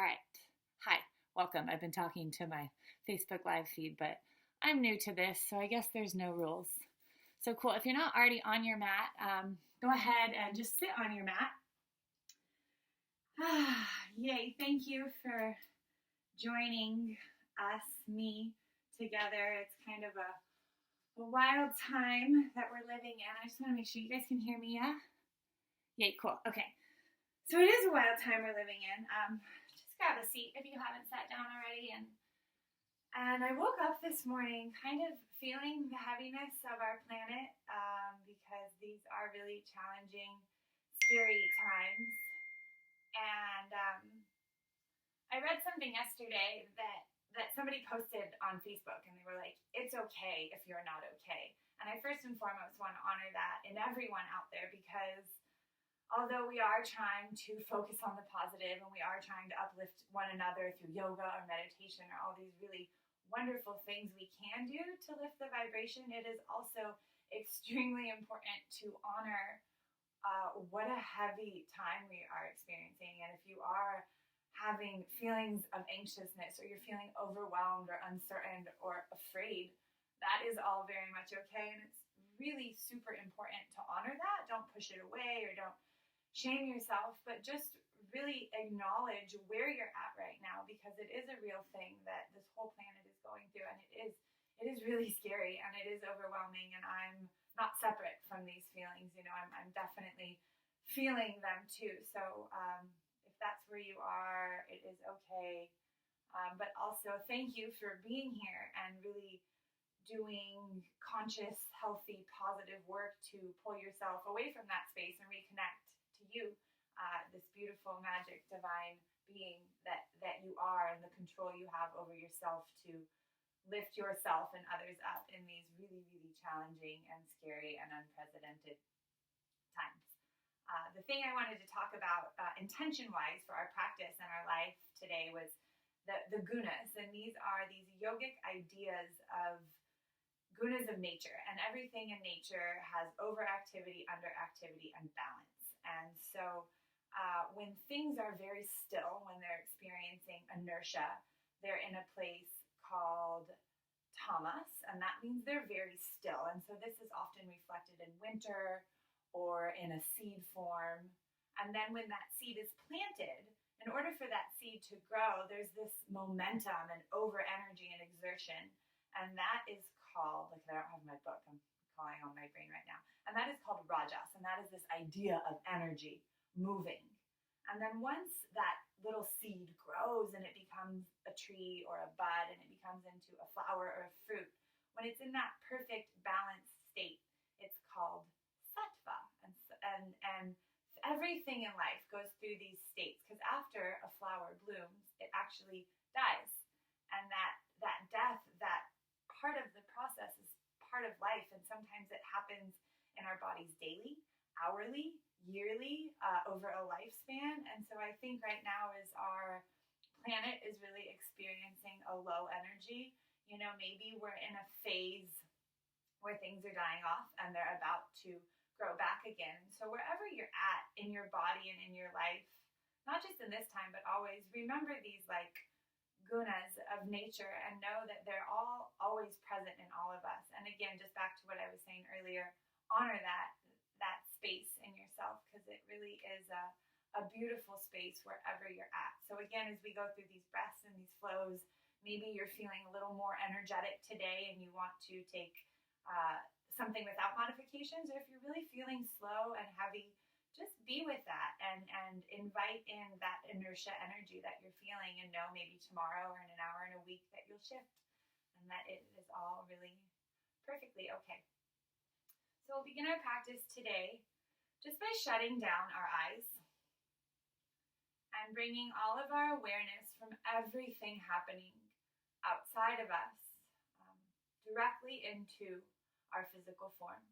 All right. Hi. Welcome. I've been talking to my Facebook Live feed, but I'm new to this, so I guess there's no rules. So cool. If you're not already on your mat, go ahead and just sit on your mat. Yay. Thank you for joining me together. It's kind of a wild time that we're living in. I just want to make sure you guys can hear me, yeah? Yay, cool. Okay. So it is a wild time we're living in. Just grab a seat if you haven't sat down already. And I woke up this morning kind of feeling the heaviness of our planet because these are really challenging, scary times. And I read something yesterday that somebody posted on Facebook, and they were like, it's okay if you're not okay. And I first and foremost want to honor that in everyone out there, because although we are trying to focus on the positive and we are trying to uplift one another through yoga or meditation or all these really wonderful things we can do to lift the vibration, it is also extremely important to honor what a heavy time we are experiencing. And if you are having feelings of anxiousness, or you're feeling overwhelmed or uncertain or afraid, that is all very much okay. And it's really super important to honor that. Don't push it away or don't shame yourself, but just really acknowledge where you're at right now, because it is a real thing that this whole planet is going through, and it is really scary and it is overwhelming, and I'm not separate from these feelings. I'm definitely feeling them too. So if that's where you are, it is okay. But also thank you for being here and really doing conscious, healthy, positive work to pull yourself away from that space and reconnect to you, this beautiful, magic, divine being that you are, and the control you have over yourself to lift yourself and others up in these really, really challenging and scary and unprecedented times. The thing I wanted to talk about intention-wise for our practice and our life today was the gunas. And these are these yogic ideas of Gunas of Nature. And everything in nature has overactivity, underactivity, and balance. And so when things are very still, when they're experiencing inertia, they're in a place called tamas, and that means they're very still. And so this is often reflected in winter or in a seed form. And then when that seed is planted, in order for that seed to grow, there's this momentum and over energy and exertion. And that is called, I don't have my book, I'm calling on my brain right now. And that is called rajas. And that is this idea of energy moving. And then once that little seed grows and it becomes a tree or a bud and it becomes into a flower or a fruit, when it's in that perfect balanced state, it's called sattva. And everything in life goes through these states, because after a flower blooms, it actually dies. And that death, that part of the process, is part of life. And sometimes it happens in our bodies daily, hourly, yearly, over a lifespan. And so I think right now as our planet is really experiencing a low energy, maybe we're in a phase where things are dying off and they're about to grow back again. So wherever you're at in your body and in your life, not just in this time, but always, remember these gunas of nature and know that they're all always present in all of us. And again, just back to what I was saying earlier, honor that space in yourself, because it really is a beautiful space wherever you're at. So again, as we go through these breaths and these flows, maybe you're feeling a little more energetic today and you want to take something without modifications, or if you're really feeling slow and heavy, just be with that and invite in that inertia energy that you're feeling, and know maybe tomorrow or in an hour, in a week, that you'll shift, and that it is all really perfectly okay. So we'll begin our practice today just by shutting down our eyes and bringing all of our awareness from everything happening outside of us directly into our physical form.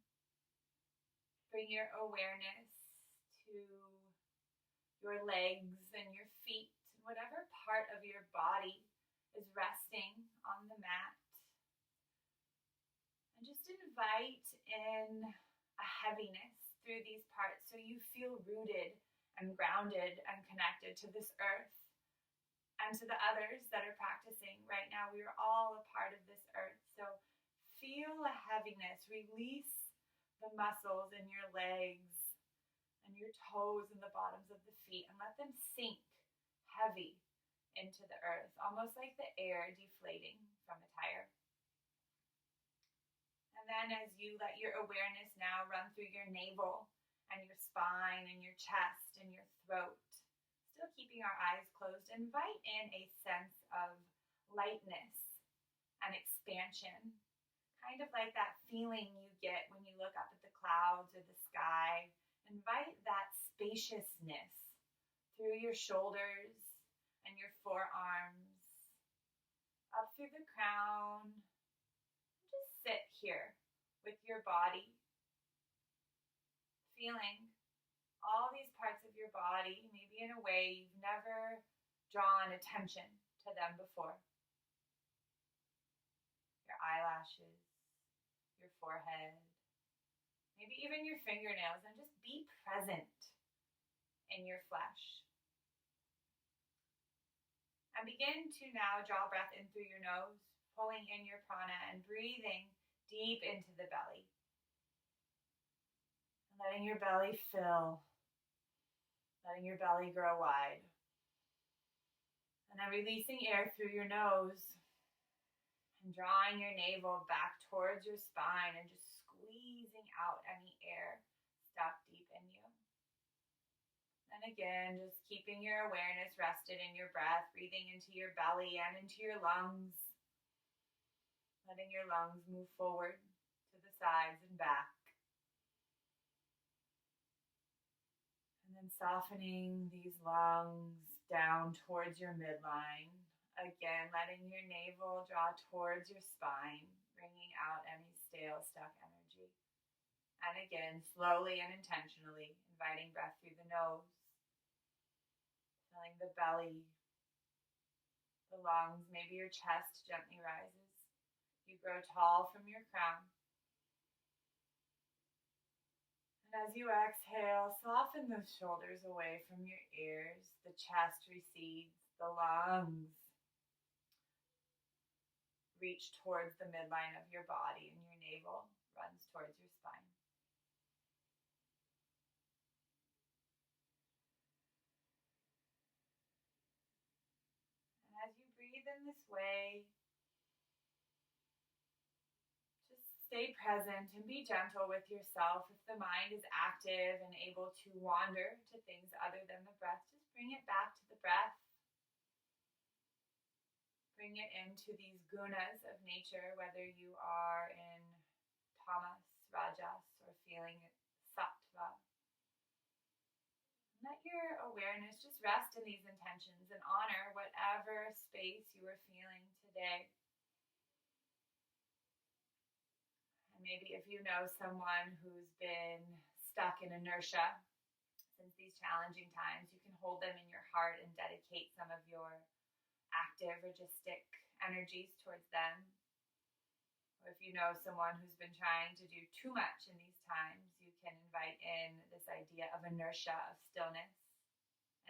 Bring your awareness to your legs and your feet, and whatever part of your body is resting on the mat. And just invite in a heaviness through these parts so you feel rooted and grounded and connected to this earth And to the others that are practicing right now, we are all a part of this earth. So feel a heaviness. Release the muscles in your legs and your toes and the bottoms of the feet, and let them sink heavy into the earth, almost like the air deflating from a tire. And then as you let your awareness now run through your navel and your spine and your chest and your throat, still keeping our eyes closed, invite in a sense of lightness and expansion, kind of like that feeling you get when you look up at the clouds or the sky. Invite that spaciousness through your shoulders and your forearms, up through the crown. Just sit here with your body, feeling all these parts of your body, maybe in a way you've never drawn attention to them before. Your eyelashes, your forehead, maybe even your fingernails, and just be present in your flesh. And begin to now draw breath in through your nose, pulling in your prana and breathing deep into the belly. And letting your belly fill, letting your belly grow wide. And then releasing air through your nose and drawing your navel back towards your spine and just squeezing out any air stuck deep in you. And again, just keeping your awareness rested in your breath, breathing into your belly and into your lungs. Letting your lungs move forward to the sides and back. And then softening these lungs down towards your midline. Again, letting your navel draw towards your spine, bringing out any stale, stuck energy. And again, slowly and intentionally, inviting breath through the nose, filling the belly, the lungs, maybe your chest gently rises. You grow tall from your crown. And as you exhale, soften the shoulders away from your ears. The chest recedes, the lungs reach towards the midline of your body, and your navel runs towards your spine. And as you breathe in this way, stay present and be gentle with yourself. If the mind is active and able to wander to things other than the breath, just bring it back to the breath. Bring it into these gunas of nature, whether you are in tamas, rajas, or feeling sattva. Let your awareness just rest in these intentions and honor whatever space you are feeling today. Maybe if you know someone who's been stuck in inertia since these challenging times, you can hold them in your heart and dedicate some of your active, registic energies towards them. Or if you know someone who's been trying to do too much in these times, you can invite in this idea of inertia, of stillness,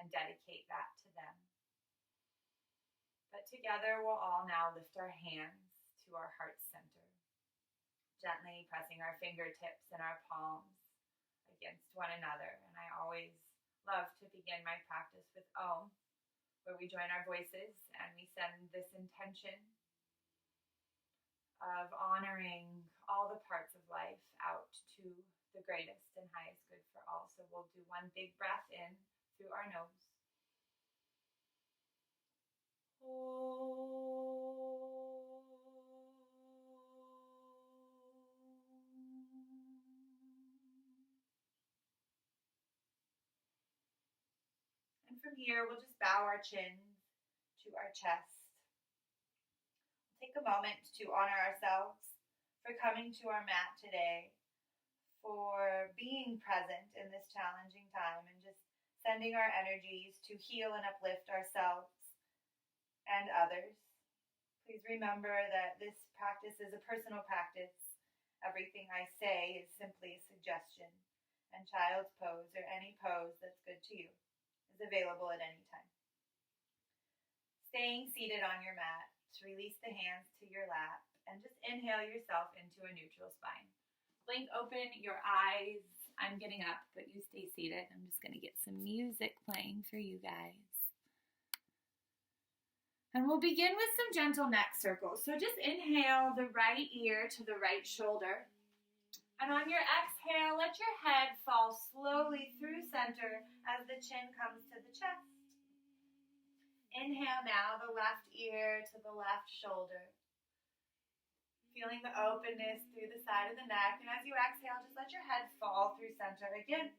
and dedicate that to them. But together we'll all now lift our hands to our heart center, gently pressing our fingertips and our palms against one another. And I always love to begin my practice with Om, where we join our voices and we send this intention of honoring all the parts of life out to the greatest and highest good for all. So we'll do one big breath in through our nose. And from here, we'll just bow our chins to our chest. Take a moment to honor ourselves for coming to our mat today, for being present in this challenging time, and just sending our energies to heal and uplift ourselves and others. Please remember that this practice is a personal practice. Everything I say is simply a suggestion, and child's pose, or any pose that's good to you, is available at any time. Staying seated on your mat, to release the hands to your lap, and just inhale yourself into a neutral spine. Blink open your eyes. I'm getting up, but you stay seated. I'm just going to get some music playing for you guys. And we'll begin with some gentle neck circles. So just inhale the right ear to the right shoulder. And on your exhale, let your head fall slowly through center as the chin comes to the chest. Inhale now, the left ear to the left shoulder. Feeling the openness through the side of the neck. And as you exhale, just let your head fall through center again.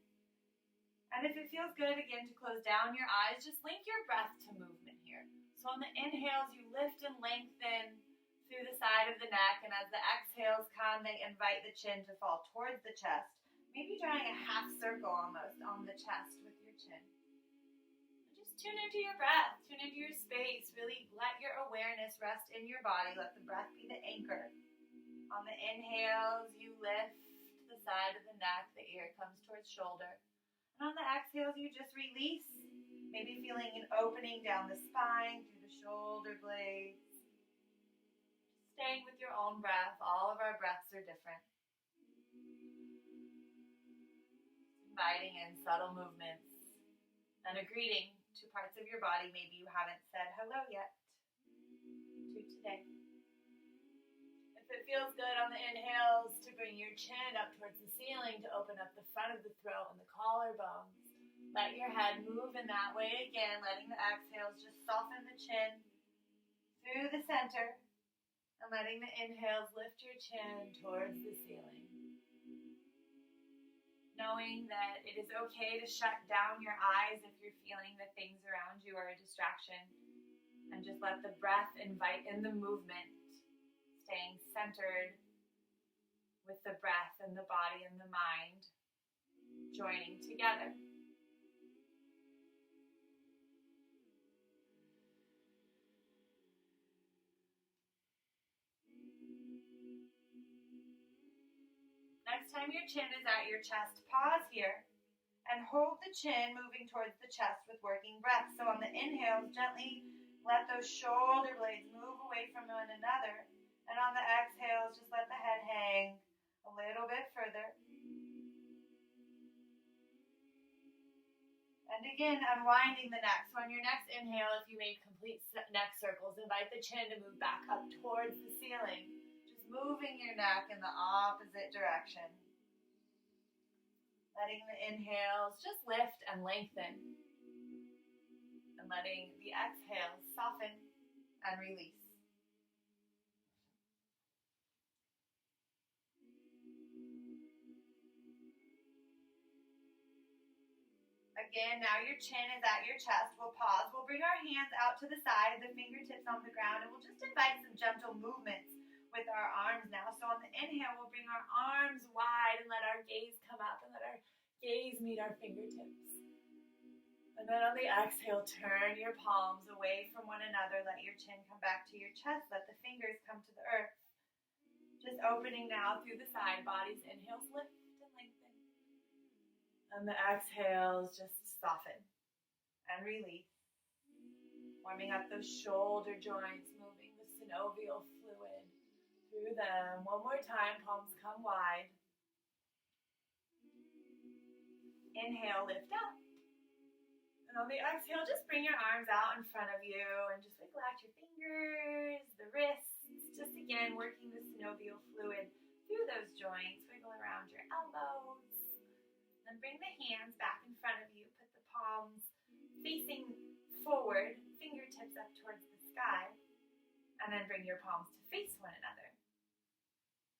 And if it feels good, again, to close down your eyes, just link your breath to movement here. So on the inhales, you lift and lengthen through the side of the neck, and as the exhales come, they invite the chin to fall towards the chest, maybe drawing a half circle almost on the chest with your chin. And just tune into your breath, tune into your space, really let your awareness rest in your body, let the breath be the anchor. On the inhales, you lift the side of the neck, the ear comes towards shoulder. And on the exhales, you just release. Maybe feeling an opening down the spine, through the shoulder blades. Staying with your own breath. All of our breaths are different. Inviting in subtle movements and a greeting to parts of your body maybe you haven't said hello yet to today. If it feels good on the inhales to bring your chin up towards the ceiling, to open up the front of the throat and the collarbones. Let your head move in that way again, letting the exhales just soften the chin through the center and letting the inhales lift your chin towards the ceiling. Knowing that it is okay to shut down your eyes if you're feeling that things around you are a distraction, and just let the breath invite in the movement, staying centered with the breath and the body and the mind joining together. Next time your chin is at your chest, pause here and hold the chin moving towards the chest with working breath. So on the inhales, gently let those shoulder blades move away from one another. And on the exhales, just let the head hang a little bit further. And again, unwinding the neck. So on your next inhale, if you made complete neck circles, invite the chin to move back up towards the ceiling. Moving your neck in the opposite direction. Letting the inhales just lift and lengthen. And letting the exhales soften and release. Again, now your chin is at your chest. We'll pause. We'll bring our hands out to the side, the fingertips on the ground, and we'll just invite some gentle movements with our arms now. So on the inhale, we'll bring our arms wide and let our gaze come up and let our gaze meet our fingertips. And then on the exhale, turn your palms away from one another. Let your chin come back to your chest. Let the fingers come to the earth. Just opening now through the side bodies. Inhales, lift and lengthen. And the exhales, just soften and release. Warming up those shoulder joints, moving the synovial fluid through them. One more time, palms come wide. Inhale, lift up. And on the exhale, just bring your arms out in front of you and just wiggle out your fingers, the wrists. Just again, working the synovial fluid through those joints. Wiggle around your elbows. Then bring the hands back in front of you. Put the palms facing forward, fingertips up towards the sky. And then bring your palms to face one another.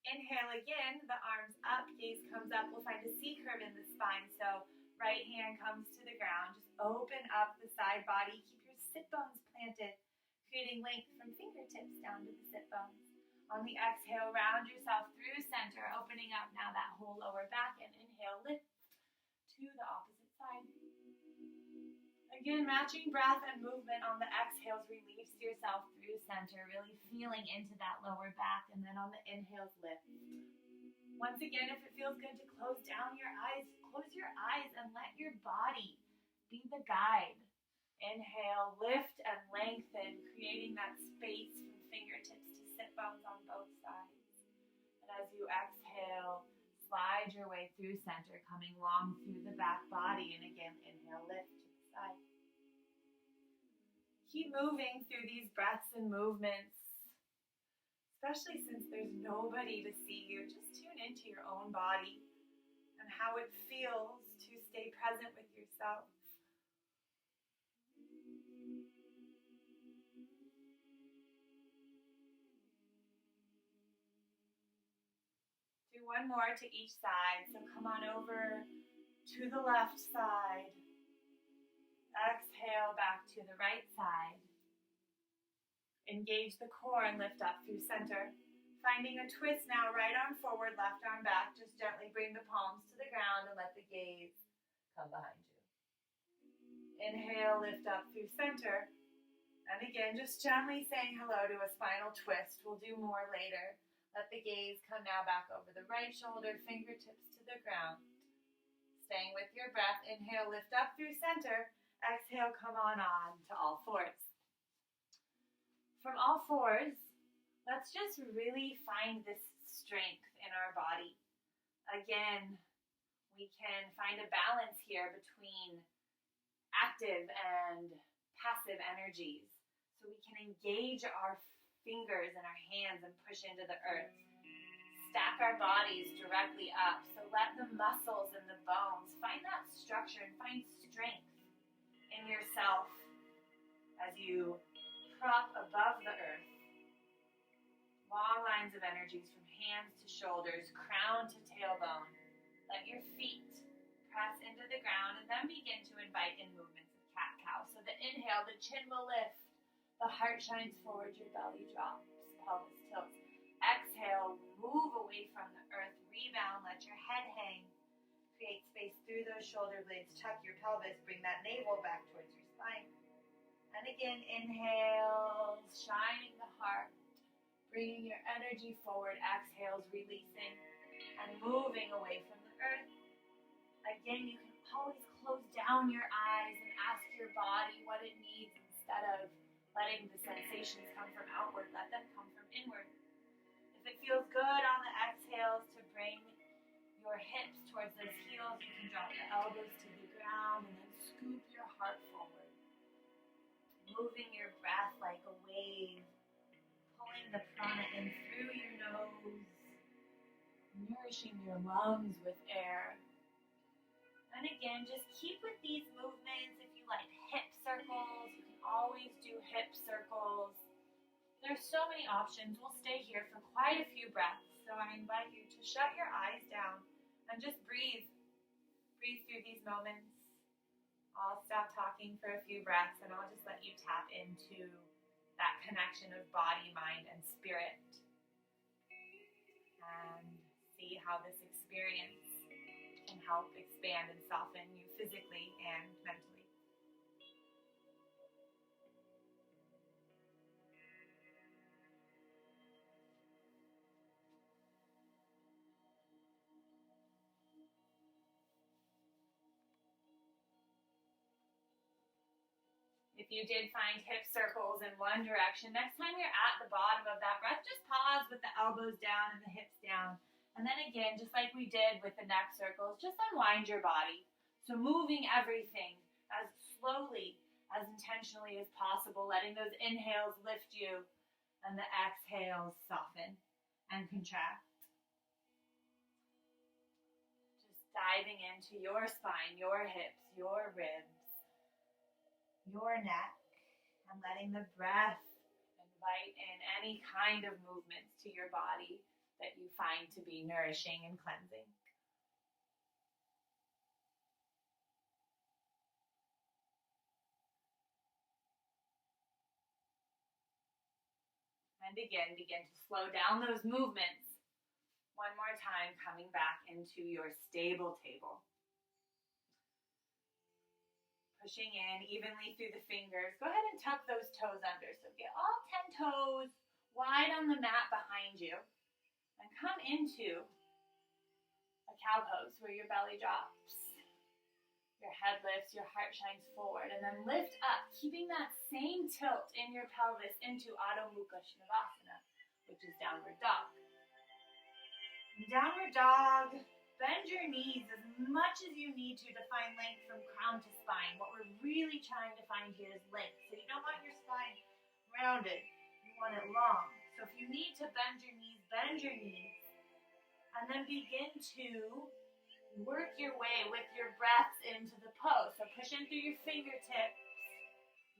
Inhale again, the arms up, gaze comes up. We'll find a C curve in the spine. So right hand comes to the ground. Just open up the side body. Keep your sit bones planted, creating length from fingertips down to the sit bones. On the exhale, round yourself through center, opening up now that whole lower back. And inhale, lift to the opposite side. Again, matching breath and movement on the exhales, release yourself through center, really feeling into that lower back, and then on the inhales, lift. Once again, if it feels good to close down your eyes, close your eyes and let your body be the guide. Inhale, lift and lengthen, slide your way through center, coming long through the back body. And again, inhale, lift to the side. Keep moving through these breaths and movements, especially since there's nobody to see you. Just tune into your own body and how it feels to stay present with yourself. Do one more to each side. So come on over to the left side. Exhale back to the right side. Engage the core and lift up through center. Finding a twist now, right arm forward, left arm back. Just gently bring the palms to the ground and let the gaze come behind you. Inhale, lift up through center. And again, just gently saying hello to a spinal twist. We'll do more later. Let the gaze come now back over the right shoulder, fingertips to the ground. Staying with your breath. Inhale, lift up through center. Exhale, come on to all fours. From all fours, let's just really find this strength in our body. Again, we can find a balance here between active and passive energies. So we can engage our fingers and our hands and push into the earth. Stack our bodies directly up. So let the muscles and the bones find that structure and find strength in yourself as you prop above the earth. Long lines of energies from hands to shoulders, crown to tailbone. Let your feet press into the ground and then begin to invite in movements of cat-cow. So the inhale, the chin will lift, the heart shines forward, your belly drops, pelvis tilts. Exhale, move away from the earth, rebound, let your head hang. Create space through those shoulder blades, tuck your pelvis, bring that navel back towards your spine. And again, inhale, shining the heart, bringing your energy forward. Exhales, releasing and moving away from the earth. Again, you can always close down your eyes and ask your body what it needs instead of letting the sensations come from outward. Let them come from inward. If it feels good on the exhales to bring your hips towards those heels, you can drop the elbows to the ground and then scoop your heart forward. Moving your breath like a wave, pulling the prana in through your nose, nourishing your lungs with air. And again, just keep with these movements. If you like hip circles, you can always do hip circles. There's so many options. We'll stay here for quite a few breaths. So I invite you to shut your eyes down and just breathe. Breathe through these moments. I'll stop talking for a few breaths and I'll just let you tap into that connection of body, mind, and spirit. And see how this experience can help expand and soften you physically and mentally. If you did find hip circles in one direction, next time you're at the bottom of that breath, just pause with the elbows down and the hips down. And then again, just like we did with the neck circles, just unwind your body. So moving everything as slowly, as intentionally as possible, letting those inhales lift you and the exhales soften and contract. Just diving into your spine, your hips, your ribs, your neck, and letting the breath invite in any kind of movements to your body that you find to be nourishing and cleansing. And again, begin to slow down those movements. One more time, coming back into your stable table. Pushing in evenly through the fingers. Go ahead and tuck those toes under. So get all 10 toes wide on the mat behind you. And come into a cow pose where your belly drops. Your head lifts, your heart shines forward. And then lift up, keeping that same tilt in your pelvis into Adho Mukha Svanasana, which is downward dog. In downward dog, Bend your knees as much as you need to find length from crown to spine. What we're really trying to find here is length. So you don't want your spine rounded. You want it long. So if you need to bend your knees, bend your knees. And then begin to work your way with your breaths into the pose. So push in through your fingertips.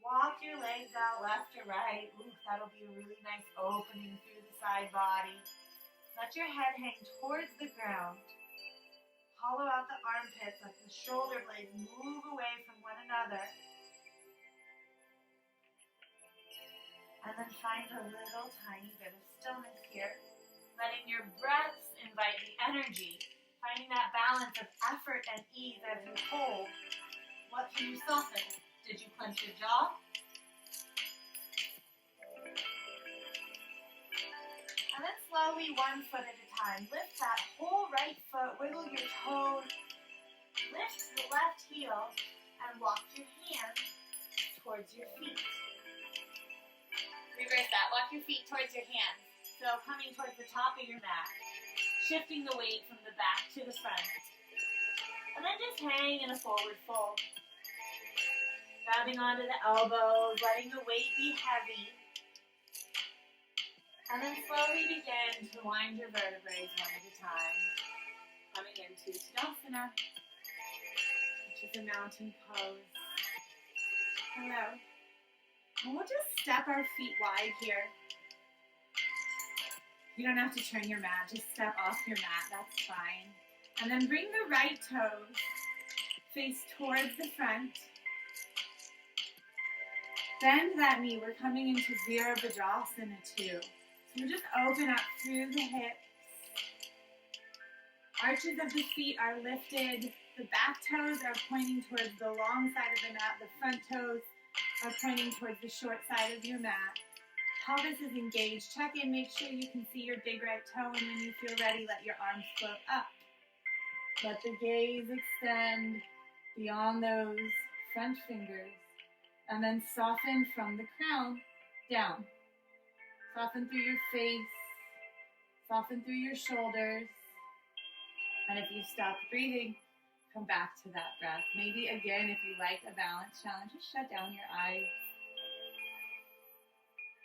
Walk your legs out left to right. Ooh, that'll be a really nice opening through the side body. Let your head hang towards the ground. Hollow out the armpits, let the shoulder blades move away from one another. And then find a little tiny bit of stillness here. Letting your breaths invite the energy. Finding that balance of effort and ease as you hold. What can you soften? Did you clench your jaw? And then slowly, one foot at a time, lift that whole right foot, wiggle your toes, lift the left heel, and walk your hands towards your feet. Reverse that, walk your feet towards your hands. So coming towards the top of your mat, shifting the weight from the back to the front. And then just hang in a forward fold. Grabbing onto the elbows, letting the weight be heavy. And then slowly begin to wind your vertebrae one at a time. Coming into Tadasana, which is a mountain pose. Hello. And we'll just step our feet wide here. You don't have to turn your mat, just step off your mat, that's fine. And then bring the right toes face towards the front. Bend that knee, we're coming into Virabhadrasana 2. So just open up through the hips. Arches of the feet are lifted. The back toes are pointing towards the long side of the mat. The front toes are pointing towards the short side of your mat. Pelvis is engaged. Check in, make sure you can see your big right toe, and when you feel ready, let your arms float up. Let the gaze extend beyond those front fingers, and then soften from the crown down. Soften through your face, soften through your shoulders, and if you stop breathing, come back to that breath. Maybe again, if you like a balance challenge, just shut down your eyes.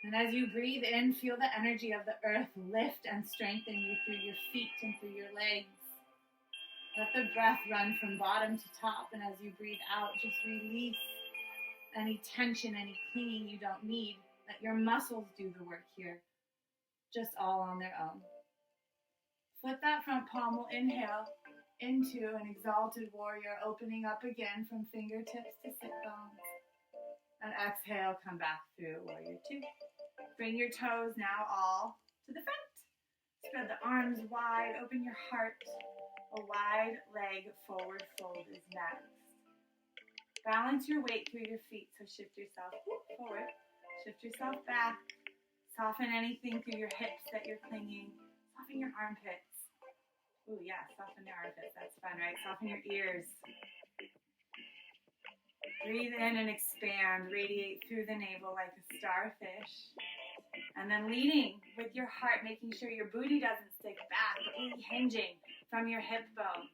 And as you breathe in, feel the energy of the earth lift and strengthen you through your feet and through your legs. Let the breath run from bottom to top, and as you breathe out, just release any tension, any clinging you don't need. Let your muscles do the work here, just all on their own. Flip that front palm. We'll inhale into an exalted warrior, opening up again from fingertips to sit bones. And exhale, come back through warrior 2. Bring your toes now all to the front. Spread the arms wide, open your heart. A wide leg forward fold is next. Balance your weight through your feet, so shift yourself forward. Shift yourself back. Soften anything through your hips that you're clinging. Soften your armpits. Ooh, yeah, soften your armpits. That's fun, right? Soften your ears. Breathe in and expand. Radiate through the navel like a starfish. And then leading with your heart, making sure your booty doesn't stick back, but really hinging from your hip bones.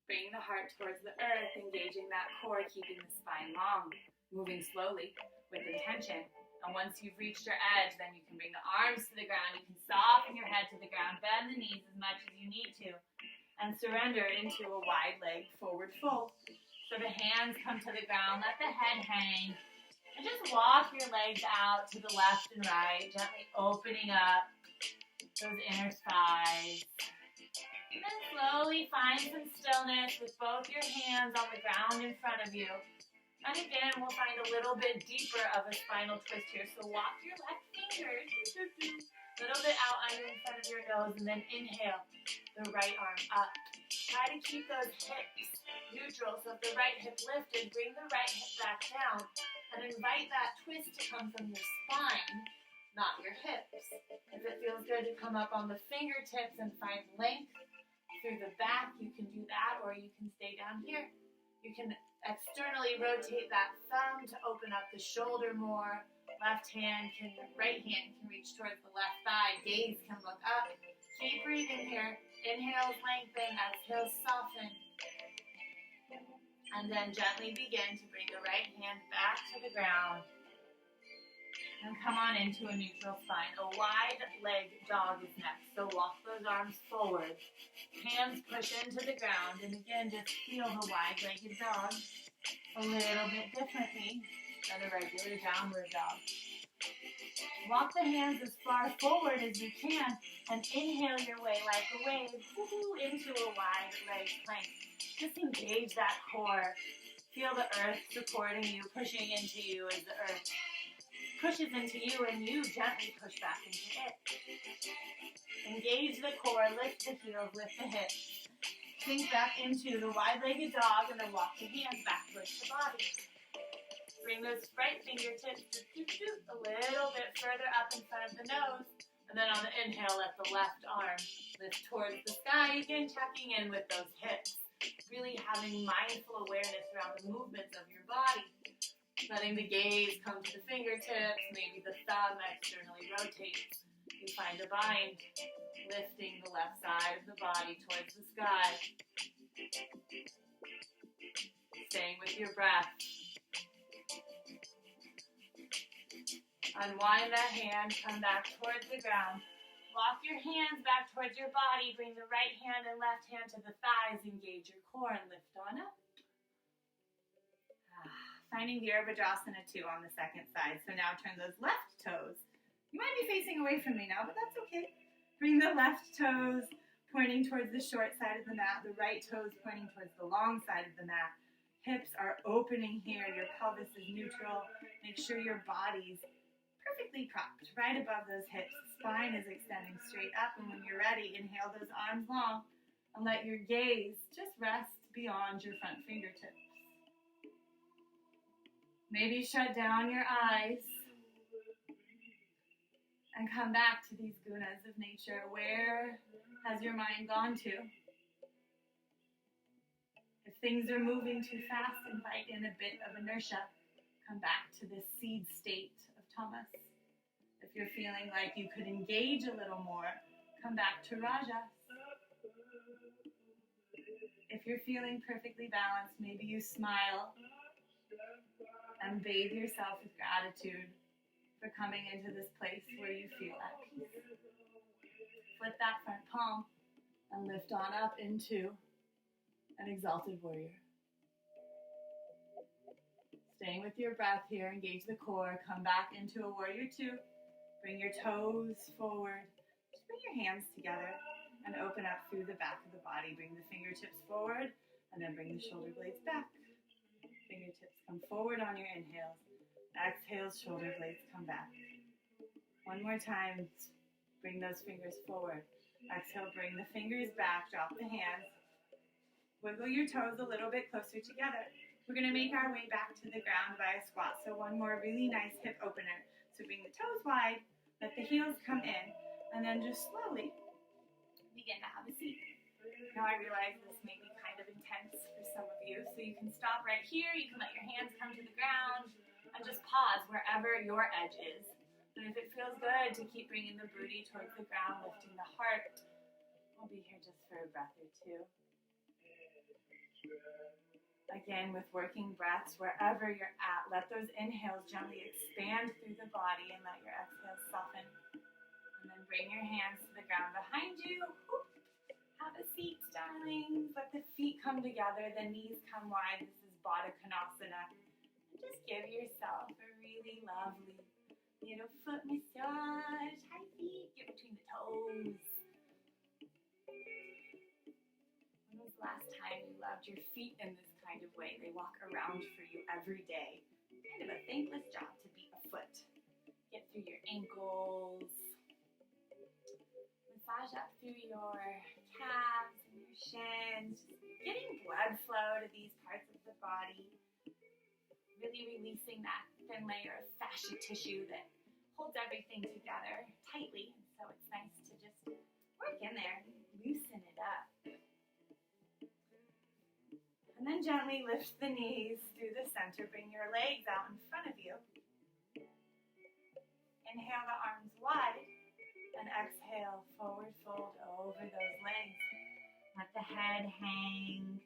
Bring the heart towards the earth, engaging that core, keeping the spine long. Moving slowly with intention. And once you've reached your edge, then you can bring the arms to the ground. You can soften your head to the ground. Bend the knees as much as you need to. And surrender into a wide leg forward fold. So the hands come to the ground. Let the head hang. And just walk your legs out to the left and right. Gently opening up those inner thighs. And then slowly find some stillness with both your hands on the ground in front of you. And again, we'll find a little bit deeper of a spinal twist here. So walk your left fingers a little bit out under in front of your nose, and then inhale the right arm up. Try to keep those hips neutral. So if the right hip lifted, bring the right hip back down, and invite that twist to come from your spine, not your hips. If it feels good to come up on the fingertips and find length through the back, you can do that, or you can stay down here. You can externally rotate that thumb to open up the shoulder more. Right hand can reach towards the left thigh. Gaze can look up. Keep breathing here. Inhales lengthen, exhales soften. And then gently begin to bring the right hand back to the ground. And come on into a neutral spine. A wide leg dog is next. So walk those arms forward. Hands push into the ground. And again, just feel the wide-legged dog a little bit differently than a regular downward dog. Walk the hands as far forward as you can. And inhale your way like a wave into a wide leg plank. Just engage that core. Feel the earth supporting you, pushing into you as the earth pushes into you and you gently push back into it. Engage the core, lift the heels, lift the hips. Sink back into the wide-legged dog and then walk the hands back towards the body. Bring those right fingertips a little bit further up in front of the nose. And then on the inhale, let the left arm lift towards the sky. Again, checking in with those hips. Really having mindful awareness around the movements of your body. Letting the gaze come to the fingertips, maybe the thumb externally rotates. You find a bind, lifting the left side of the body towards the sky. Staying with your breath. Unwind that hand, come back towards the ground. Walk your hands back towards your body. Bring the right hand and left hand to the thighs. Engage your core and lift on up. Finding the Virabhadrasana 2 on the second side. So now turn those left toes. You might be facing away from me now, but that's okay. Bring the left toes pointing towards the short side of the mat. The right toes pointing towards the long side of the mat. Hips are opening here. Your pelvis is neutral. Make sure your body's perfectly propped right above those hips. Spine is extending straight up. And when you're ready, inhale those arms long and let your gaze just rest beyond your front fingertips. Maybe shut down your eyes and come back to these gunas of nature. Where has your mind gone to? If things are moving too fast, invite in a bit of inertia. Come back to this seed state of tamas. If you're feeling like you could engage a little more, come back to rajas. If you're feeling perfectly balanced, maybe you smile and bathe yourself with gratitude for coming into this place where you feel at peace. Flip that front palm and lift on up into an exalted warrior. Staying with your breath here, engage the core, come back into a warrior 2. Bring your toes forward. Just bring your hands together and open up through the back of the body. Bring the fingertips forward and then bring the shoulder blades back. Fingertips come forward on your inhales. Exhales, shoulder blades come back. One more time. Bring those fingers forward. Exhale, bring the fingers back. Drop the hands. Wiggle your toes a little bit closer together. We're going to make our way back to the ground by a squat. So one more really nice hip opener. So bring the toes wide. Let the heels come in. And then just slowly begin to have a seat. Now I realize this may be kind of intense for some of you, so you can stop right here, you can let your hands come to the ground, and just pause wherever your edge is. And if it feels good to keep bringing the booty towards the ground, lifting the heart, we'll be here just for a breath or two. Again, with working breaths, wherever you're at, let those inhales gently expand through the body and let your exhales soften. And then bring your hands to the ground behind you. Have a seat, darlings. Let the feet come together, the knees come wide. This is Baddha Konasana. And just give yourself a really lovely little foot massage. Hi, feet. Get between the toes. When was the last time you loved your feet in this kind of way? They walk around for you every day. Kind of a thankless job to beat a foot. Get through your ankles. Massage up through your calves and your shins, getting blood flow to these parts of the body, really releasing that thin layer of fascia tissue that holds everything together tightly, and so it's nice to just work in there and loosen it up. And then gently lift the knees through the center, bring your legs out in front of you. Inhale the arms wide. And exhale, forward fold over those legs. Let the head hang,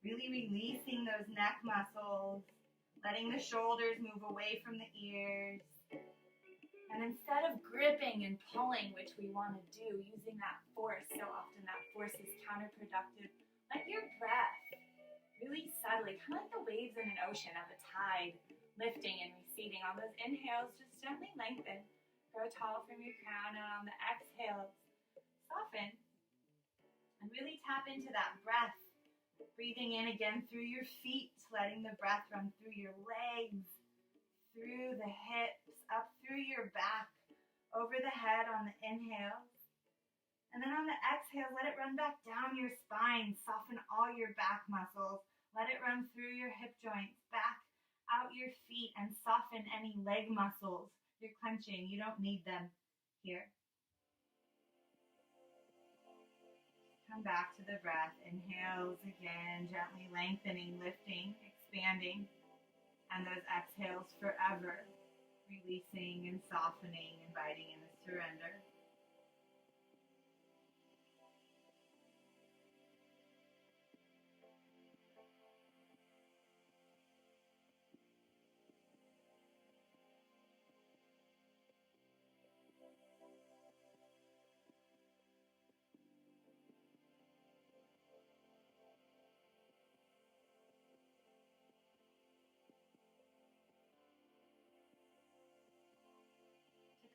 really releasing those neck muscles, letting the shoulders move away from the ears. And instead of gripping and pulling, which we want to do, using that force, so often that force is counterproductive, let your breath really subtly, kind of like the waves in an ocean of a tide, lifting and receding. On those inhales, just gently lengthen, grow tall from your crown, and on the exhales, soften. And really tap into that breath. Breathing in again through your feet, letting the breath run through your legs, through the hips, up through your back, over the head on the inhales. And then on the exhale, let it run back down your spine. Soften all your back muscles. Let it run through your hip joints, back out your feet, and soften any leg muscles you're clenching. You don't need them here. Come back to the breath. Inhales again, gently lengthening, lifting, expanding. And those exhales forever, releasing and softening, inviting in a surrender.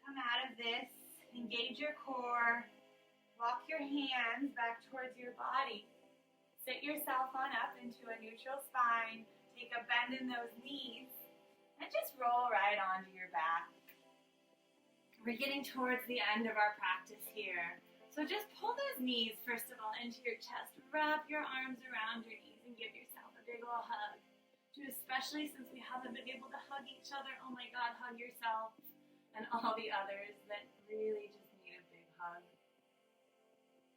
Come out of this, engage your core, walk your hands back towards your body. Sit yourself on up into a neutral spine, take a bend in those knees, and just roll right onto your back. We're getting towards the end of our practice here. So just pull those knees, first of all, into your chest. Wrap your arms around your knees and give yourself a big ol' hug. Especially since we haven't been able to hug each other, oh my God, hug yourself. And all the others that really just need a big hug.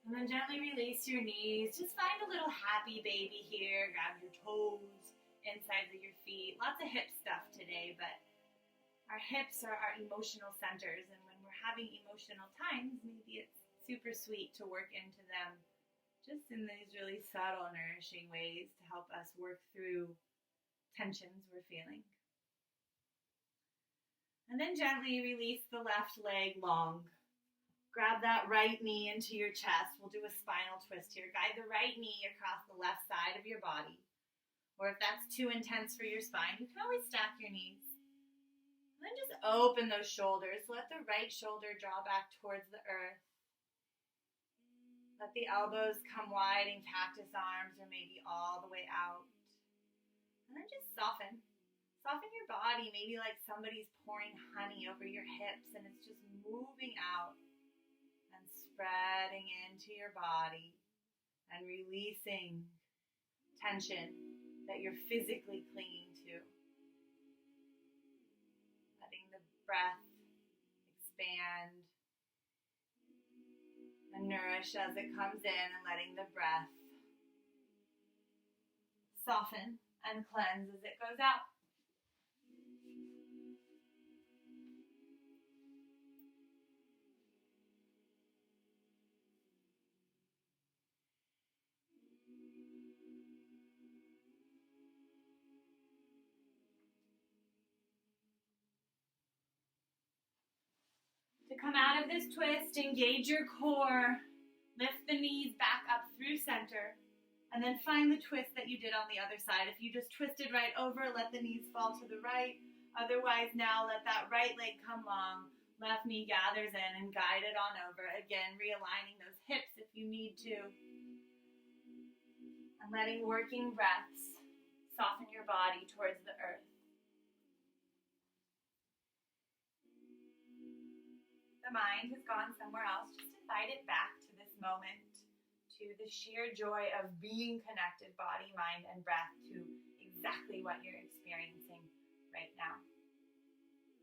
And then gently release your knees. Just find a little happy baby here. Grab your toes, insides of your feet. Lots of hip stuff today, but our hips are our emotional centers. And when we're having emotional times, maybe it's super sweet to work into them just in these really subtle, nourishing ways to help us work through tensions we're feeling. And then gently release the left leg long. Grab that right knee into your chest. We'll do a spinal twist here. Guide the right knee across the left side of your body. Or if that's too intense for your spine, you can always stack your knees. And then just open those shoulders. Let the right shoulder draw back towards the earth. Let the elbows come wide in cactus arms or maybe all the way out. And then just soften. Soften your body, maybe like somebody's pouring honey over your hips and it's just moving out and spreading into your body and releasing tension that you're physically clinging to. Letting the breath expand and nourish as it comes in, and letting the breath soften and cleanse as it goes out. To come out of this twist, engage your core, lift the knees back up through center, and then find the twist that you did on the other side. If you just twisted right over, let the knees fall to the right. Otherwise, now let that right leg come long, left knee gathers in and guide it on over. Again, realigning those hips if you need to. And letting working breaths soften your body towards the earth. The mind has gone somewhere else. Just invite it back to this moment, to the sheer joy of being connected, body, mind, and breath, to exactly what you're experiencing right now.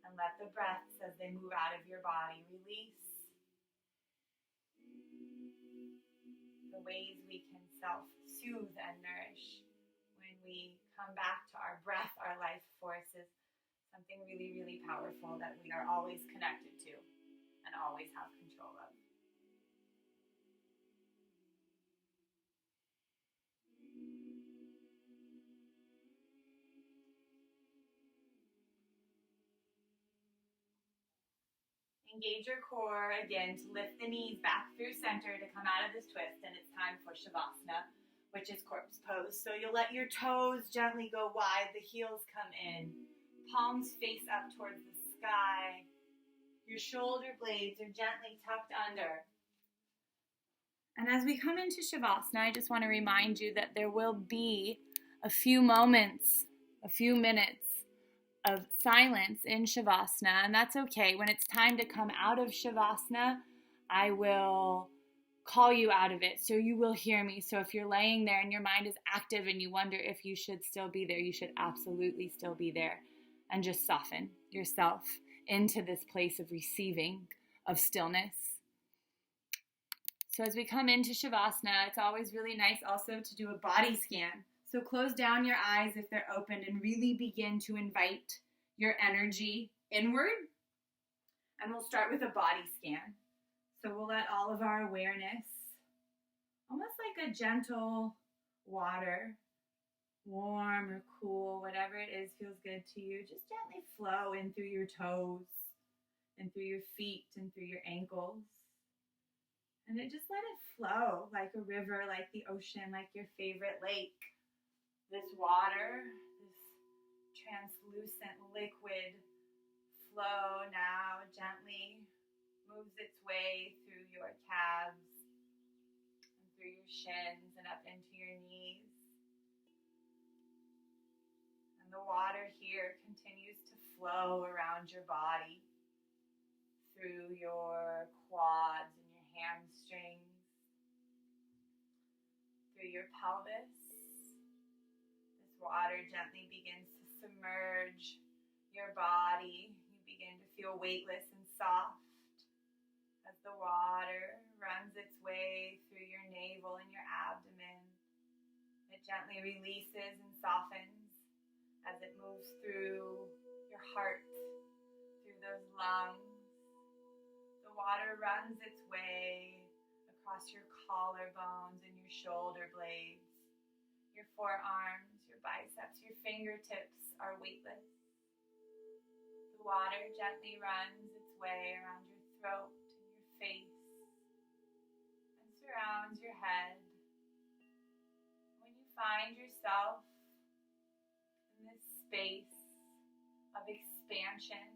And let the breaths, as they move out of your body, release the ways we can self-soothe and nourish when we come back to our breath, our life forces, something really, really powerful that we are always connected to and always have control of. Engage your core again to lift the knees back through center to come out of this twist, and it's time for Shavasana, which is corpse pose. So you'll let your toes gently go wide, the heels come in, palms face up towards the sky. Your shoulder blades are gently tucked under. And as we come into Shavasana, I just want to remind you that there will be a few moments, a few minutes of silence in Shavasana, and that's okay. When it's time to come out of Shavasana, I will call you out of it, so you will hear me. So if you're laying there and your mind is active and you wonder if you should still be there, you should absolutely still be there, and just soften yourself into this place of receiving, of stillness. So as we come into Shavasana, it's always really nice also to do a body scan. So close down your eyes if they're open and really begin to invite your energy inward. And we'll start with a body scan. So we'll let all of our awareness, almost like a gentle water, warm or cool, whatever it is feels good to you, just gently flow in through your toes and through your feet and through your ankles. And then just let it flow like a river, like the ocean, like your favorite lake. This water, this translucent liquid flow now gently moves its way through your calves and through your shins and up into your knees. And the water here continues to flow around your body through your quads and your hamstrings, through your pelvis. This water gently begins to submerge your body. You begin to feel weightless and soft as the water runs its way through your navel and your abdomen. It gently releases and softens as it moves through your heart, through those lungs. The water runs its way across your collarbones and your shoulder blades, your forearms, your biceps, your fingertips are weightless. The water gently runs its way around your throat and your face and surrounds your head. When you find yourself in this space of expansion,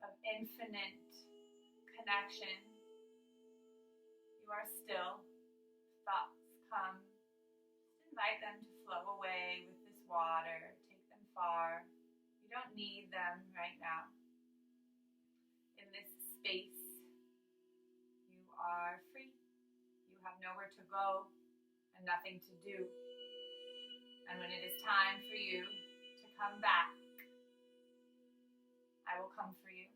of infinite connection, you are still. Thoughts come. Just invite them to flow away with this water. Take them far. You don't need them right now. In this space, you are free. You have nowhere to go and nothing to do. And when it is time for you to come back, I will come for you.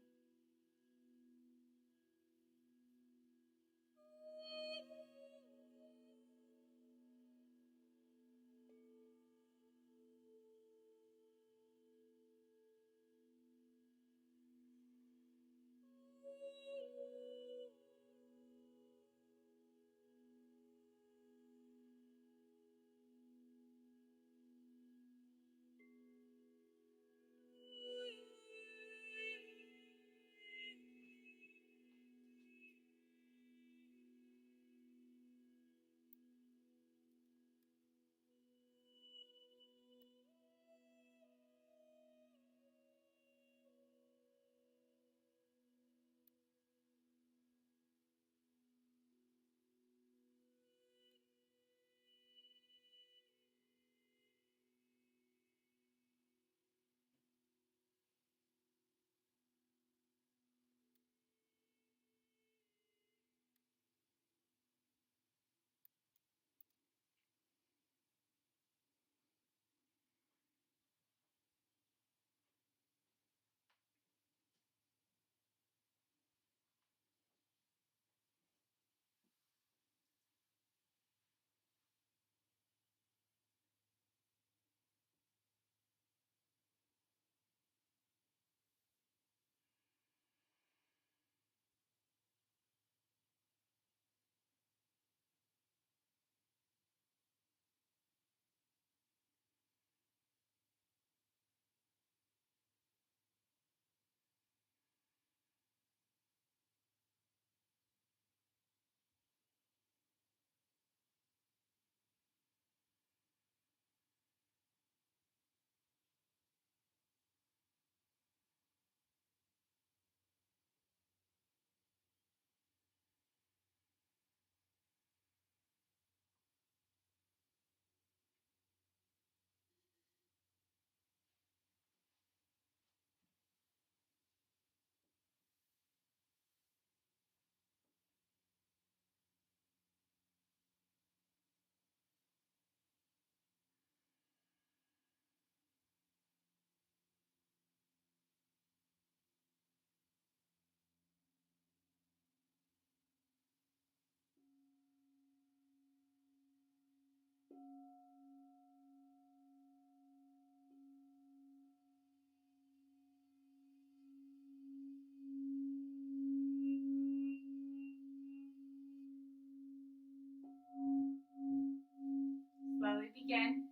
begin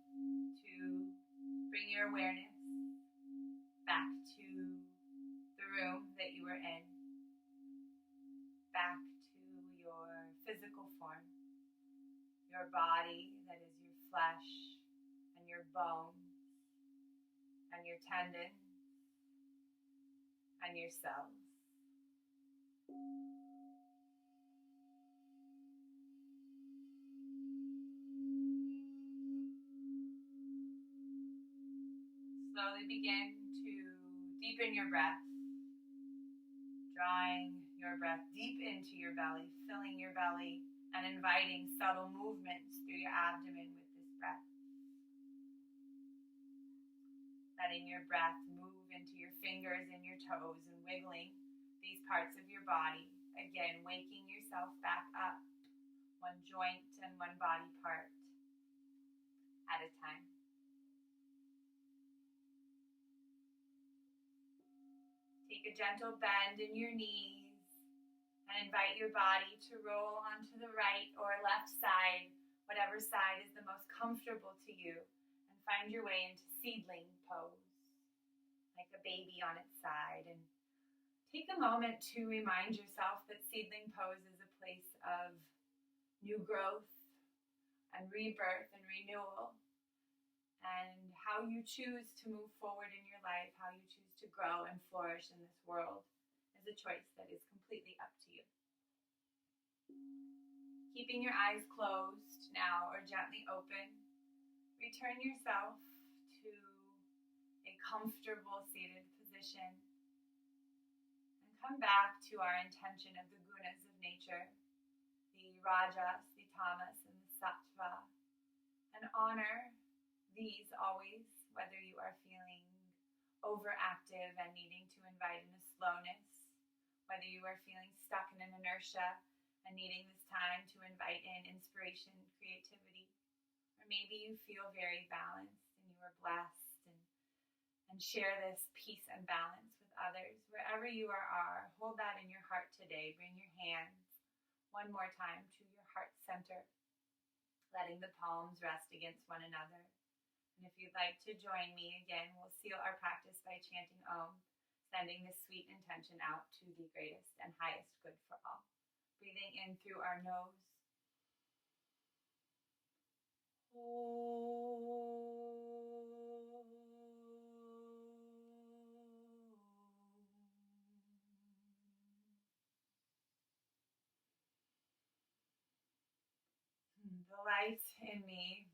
to bring your awareness back to the room that you were in, back to your physical form, your body that is your flesh and your bones and your tendons and your cells. Slowly begin to deepen your breath, drawing your breath deep into your belly, filling your belly, and inviting subtle movements through your abdomen with this breath. Letting your breath move into your fingers and your toes and wiggling these parts of your body. Again, waking yourself back up, one joint and one body part at a time. Take a gentle bend in your knees and invite your body to roll onto the right or left side, whatever side is the most comfortable to you, and find your way into seedling pose, like a baby on its side. And take a moment to remind yourself that seedling pose is a place of new growth and rebirth and renewal. And how you choose to move forward in your life, how you choose to grow and flourish in this world is a choice that is completely up to you. Keeping your eyes closed now or gently open, return yourself to a comfortable seated position and come back to our intention of the Gunas of Nature, the Rajas, the Tamas, and the Sattva, and honor these always, whether you are feeling overactive and needing to invite in a slowness, whether you are feeling stuck in an inertia and needing this time to invite in inspiration, creativity, or maybe you feel very balanced and you are blessed and share this peace and balance with others. Wherever you are, hold that in your heart today. Bring your hands one more time to your heart center, letting the palms rest against one another. And if you'd like to join me again, we'll seal our practice by chanting Om, sending this sweet intention out to the greatest and highest good for all. Breathing in through our nose. The light in me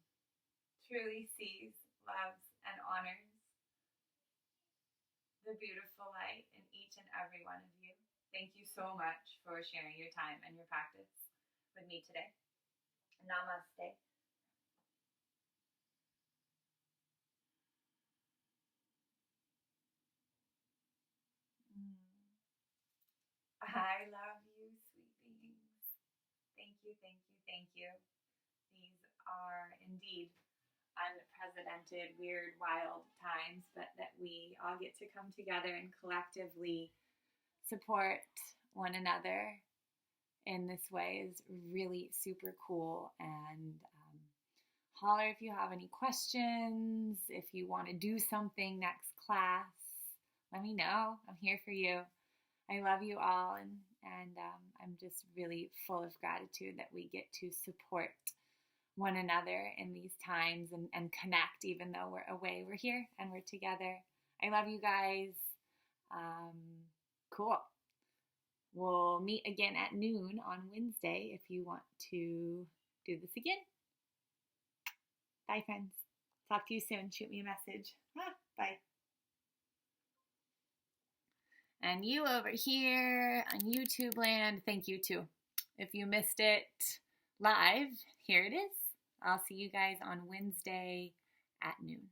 truly sees, loves, and honors the beautiful light in each and every one of you. Thank you so much for sharing your time and your practice with me today. Namaste. I love you, sweet beings. Thank you, thank you, thank you. These are indeed unprecedented, weird, wild times, but that we all get to come together and collectively support one another in this way is really super cool. And holler if you have any questions, if you want to do something next class, let me know. I'm here for you. I love you all, and I'm just really full of gratitude that we get to support one another in these times and connect. Even though we're away, we're here and we're together. I love you guys. Cool. We'll meet again at noon on Wednesday if you want to do this again. Bye, friends. Talk to you soon. Shoot me a message. Bye. And you over here on YouTube land, thank you too. If you missed it live, here it is. I'll see you guys on Wednesday at noon.